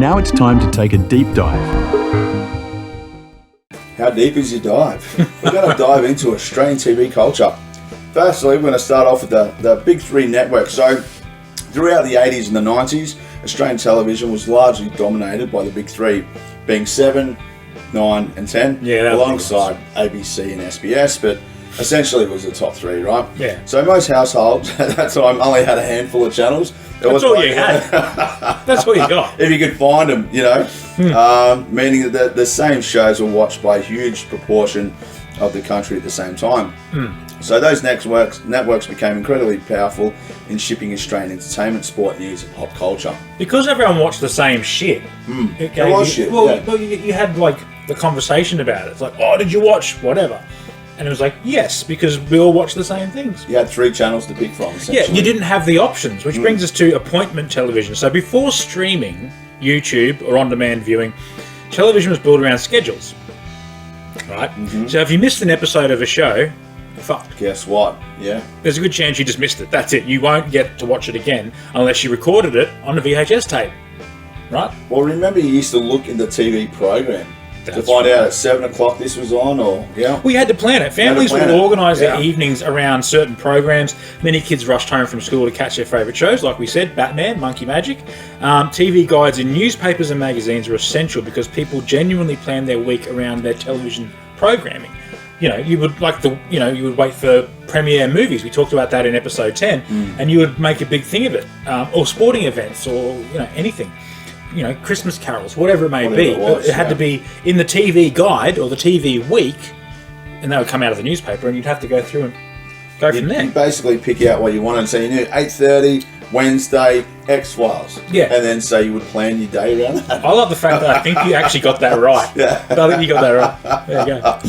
Now it's time to take a deep dive. How deep is your dive? We're going to dive into Australian TV culture. Firstly, we're going to start off with the big three networks. So, throughout the 80s and the 90s, Australian television was largely dominated by the big three, being 7, 9 and 10, alongside ABC and SBS, but essentially it was the top three, right? Yeah. So most households at that time only had a handful of channels. That's all you had. That's all you got. If you could find them, meaning that the same shows were watched by a huge proportion of the country at the same time. So those networks became incredibly powerful in shipping Australian entertainment, sport, news and pop culture. Because everyone watched the same shit. It was shit. Well, you had like the conversation about it. It's like, oh, did you watch whatever? And it was like, yes, because we all watch the same things. You had 3 channels to pick from, essentially. Yeah, you didn't have the options, which brings us to appointment television. So before streaming, YouTube, or on-demand viewing, television was built around schedules, right? So if you missed an episode of a show, you're fucked. Guess what? Yeah. There's a good chance you just missed it. That's it. You won't get to watch it again unless you recorded it on a VHS tape, right? Well, remember you used to look in the TV program to find out at 7 o'clock this was on, or we had to plan it. Families would organise their evenings around certain programs. Many kids rushed home from school to catch their favourite shows, like we said, Batman, Monkey Magic. TV guides in newspapers and magazines were essential because people genuinely planned their week around their television programming. You would you would wait for premiere movies. We talked about that in episode 10, and you would make a big thing of it, or sporting events, or anything. Christmas carols, whatever it may be. It had to be in the TV guide or the TV week, and they would come out of the newspaper, and you'd have to go through and go from there. You basically pick out what you wanted. So you knew 8:30 Wednesday X-Files. Yeah. And then so you would plan your day around that. I love the fact that I think you actually got that right. Yeah. I think you got that right. There you go.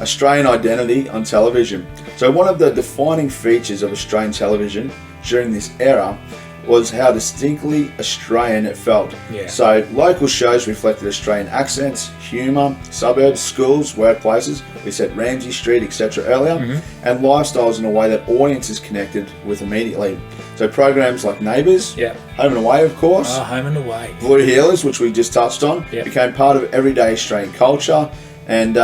Australian identity on television. So one of the defining features of Australian television during this era was how distinctly Australian it felt. Yeah. So local shows reflected Australian accents, humour, suburbs, schools, workplaces. We said Ramsay Street, etc. earlier, and lifestyles in a way that audiences connected with immediately. So programs like Neighbours, Home and Away, of course, Home and Away, Blue Heelers, which we just touched on, became part of everyday Australian culture. And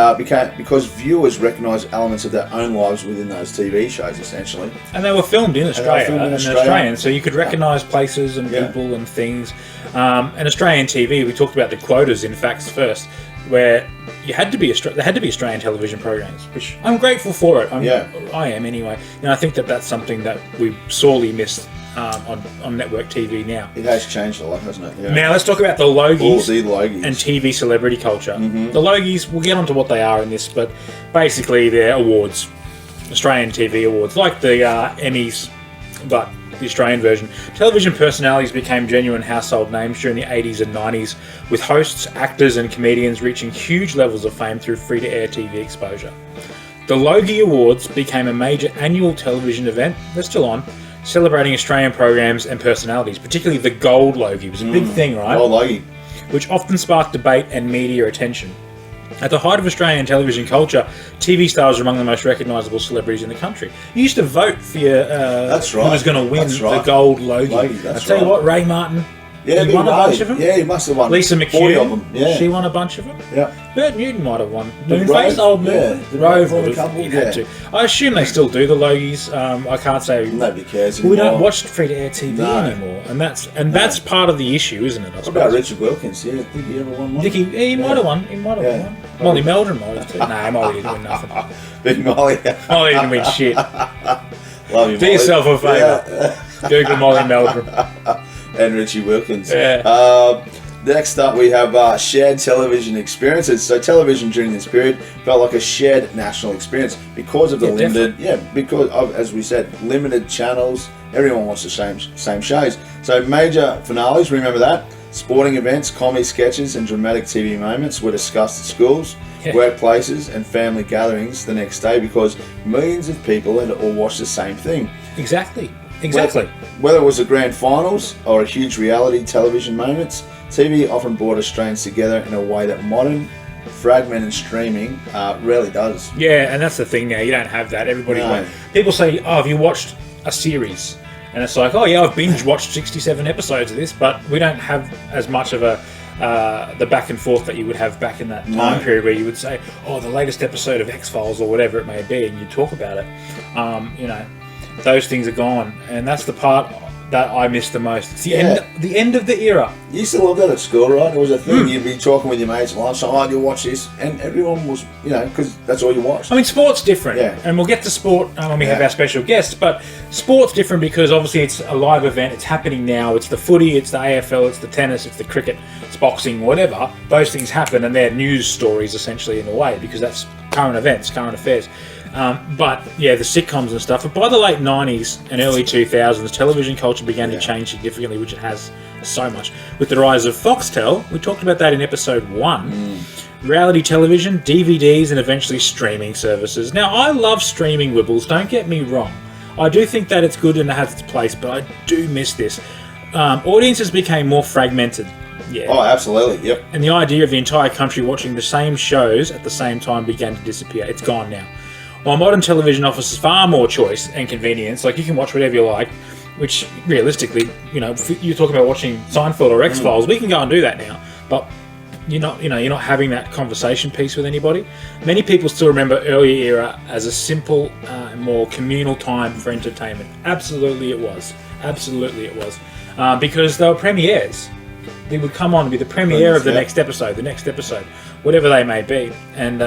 because viewers recognised elements of their own lives within those TV shows, essentially. And they were filmed in Australia, and Australian, so you could recognise places and people and things. And Australian TV, we talked about the quotas in Facts First, where there had to be Australian television programs, which I'm grateful for it. I am anyway. And I think that's something that we sorely missed on network TV now. It has changed a lot, hasn't it? Yeah. Now let's talk about the Logies, and TV celebrity culture. The Logies, we'll get onto what they are in this, but basically they're awards, Australian TV awards, like the Emmys, but the Australian version. Television personalities became genuine household names during the 80s and 90s, with hosts, actors and comedians reaching huge levels of fame through free-to-air TV exposure. The Logie Awards became a major annual television event, they're still on, celebrating Australian programs and personalities, particularly the Gold Logie. It was a big thing, right? Gold Logie. Which often sparked debate and media attention. At the height of Australian television culture, TV stars were among the most recognisable celebrities in the country. You used to vote for your who was going to win the Gold Logie. I'll tell you what, Ray Martin, he won a bunch of them. Yeah, he must have won. Lisa 40 of them. McHugh, Yeah. she won a bunch of them. Yeah. Bert Newton might have won. Rove, old Moonface. the Rove won a would have couple, had to. I assume they still do the Logies. I can't say. Nobody cares We anymore. don't watch free-to-air TV anymore, and that's part of the issue, isn't it? I What suppose. about Richard Wilkins? Yeah, think he ever won one? He might have won. He might have won. Molly Meldrum might have too. No, Molly didn't win nothing. Big Molly. Molly didn't win shit. Love you, Do Molly. yourself a favour. Google Molly Meldrum. And Richie Wilkins. Yeah. Next up, we have shared television experiences. So television during this period felt like a shared national experience because of the because of, as we said, limited channels. Everyone watched the same shows. So major finales, remember that? Sporting events, comedy sketches, and dramatic TV moments were discussed at schools, workplaces, and family gatherings the next day because millions of people had all watched the same thing. Exactly. Whether it was the grand finals or a huge reality television moments, TV often brought Australians together in a way that modern, fragmented streaming rarely does. Yeah, and that's the thing now. You don't have that. Everybody's like, people say, "Oh, have you watched a series?" And it's like, oh yeah, I've binge watched 67 episodes of this, but we don't have as much of the back and forth that you would have back in that time period where you would say, oh, the latest episode of X-Files or whatever it may be, and you talk about it. You know, those things are gone, and that's the part that I miss the most. It's the end of the era. You used to love that at school, right? It was a thing. You'd be talking with your mates at lunchtime, oh, you watch this, and everyone was, you know, because that's all you watched. I mean, sport's different, and we'll get to sport when we have our special guests, but sport's different because obviously it's a live event, it's happening now, it's the footy, it's the AFL, it's the tennis, it's the cricket, it's boxing, whatever. Those things happen, and they're news stories, essentially, in a way, because that's current events, current affairs. But yeah, the sitcoms and stuff. But by the late 90s and early 2000s, television culture began to change significantly, which it has so much. With the rise of Foxtel, we talked about that in episode 1. Reality television, DVDs, and eventually streaming services. Now, I love streaming, Wibbles, don't get me wrong. I do think that it's good and it has its place, but I do miss this. Audiences became more fragmented. Yeah. Oh, absolutely, yep. And the idea of the entire country watching the same shows at the same time began to disappear. It's gone now. While modern television offers far more choice and convenience, like you can watch whatever you like, which realistically, you know, if you're talking about watching Seinfeld or X-Files, we can go and do that now. But you're not having that conversation piece with anybody. Many people still remember earlier era as a simple, more communal time for entertainment. Absolutely, it was. Absolutely, it was. Because they were premieres. They would come on to be the premiere of the next episode, whatever they may be, and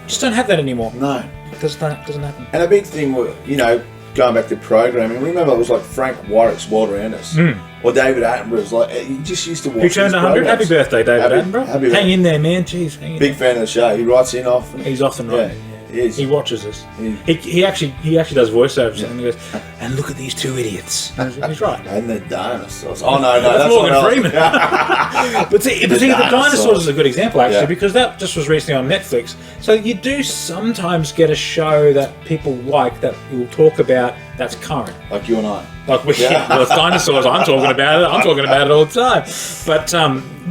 just don't have that anymore. No. Doesn't happen. And a big thing, you know, going back to programming, remember it was like Frank Warwick's World Around Us, or David Attenborough's, like, you just used to watch. Who turned 100? Happy birthday, David Attenborough. Hang in there, man. Jeez, hang in Big fan of the show. He writes in often. He's often writing. He watches us. He actually does voiceovers and he goes, and look at these two idiots. He's right. And the dinosaurs. Oh no, that's Morgan Freeman. but see, the dinosaurs is a good example actually, because that just was recently on Netflix. So you do sometimes get a show that people like that you'll talk about that's current. Like you and I. Well, it's dinosaurs. I'm talking about it. I'm talking about it all the time. But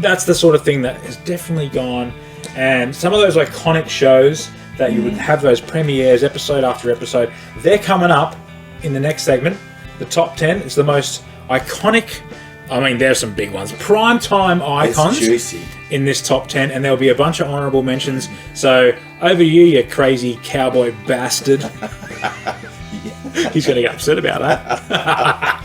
that's the sort of thing that is definitely gone. And some of those iconic shows that you would have those premieres episode after episode, they're coming up in the next segment. The top 10 is the most iconic, I mean, there's some big ones, primetime icons in this top 10, and there'll be a bunch of honourable mentions. So over to you crazy cowboy bastard. He's going to get upset about that.